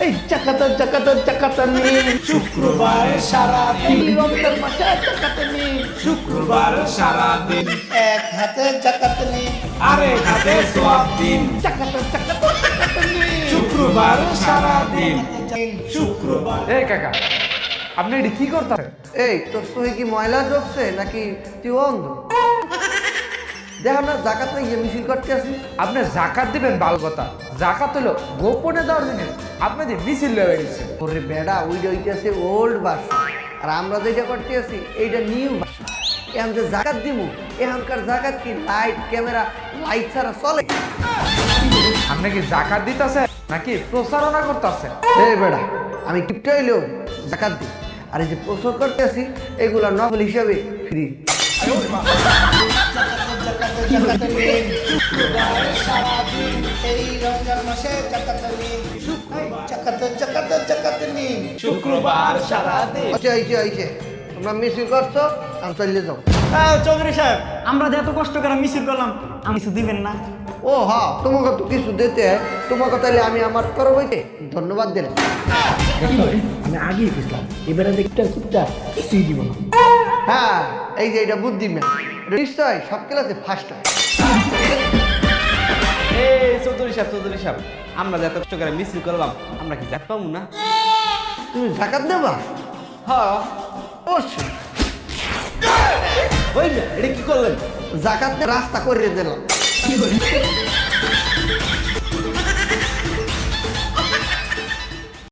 এই চাকাতানি শুক্রবার সারাদিন, এই রমজান মাসে চাকাতানি শুক্রবার সারাদিন, এক হাতে চাকাতানি আরেক হাতে সোয়াব দিন। চাকাতানি শুক্রবার সারাদিন, শুক্রবার। এই কাকা, আপনি এটি কি করতেছেন? এই তোর সহি কি ময়লা ঢুকছে নাকি তুই অন্ধ? দেখো না জাকাত না গিয়ে মিছিল করতে আসি। আপনি জাকাত দিবেন ভালো কথা, জাকাত হলো গোপনে দেওয়ার জিনিস, আপনি যে মিছিল লেগে গেছেন। ওরে বেড়া ওইটা হইতেছে ওল্ড ভার্সন, আর আমরা যেটা করতে আছি এইটা নিউ ভার্সন। এখন যে জাকাত দিব, এখনকার জাকাত কি লাইট ক্যামেরা লাইট ছাড়া চলে? আপনি কি জাকাত দিতেছেন নাকি প্রচারণা করতেছেন? এই বেড়া আমি কিপটা হইলেও জাকাত দিই, আর এই যে প্রচার করতে আসি এগুলা নকল হিসাবে ফ্রি। শুক্রবার সারাদিন এই রমজান মাসে চাকাতানি চাকাতানি শুক্রবার সারাদিন। আচ্ছা আইছে আইছে, তোমরা মিছিল করছো আমি চলে যাও। চৌধুরী সাহেব, আমরা যে এত কষ্ট করে মিছিল করলাম, আমি কিছু দিবেন না? ও হ্যাঁ, তোমাকে তো কিছু দিতে হয়, তোমাকে তাহলে আমি আমার তরফ হইতে ধন্যবাদ দিলাম। আমি আগেই বুঝলাম এবারে দেখতে চুপটা কিছুই দিব না। হ্যাঁ এই যে এটা বুদ্ধি ম্যান, নিশ্চয় সব ক্লাসে ফার্স্ট হয়। এই চৌধুরী সাহেব, আমরা যে এত কষ্ট করে মিছিল করলাম, আমরা কি জাত পাবো না? তুমি জাকাত দেবা? হ্যাঁ। অবশ্যই। ওই না, এটা কি করলেন? জাকাত রাস্তা করে দিলাম।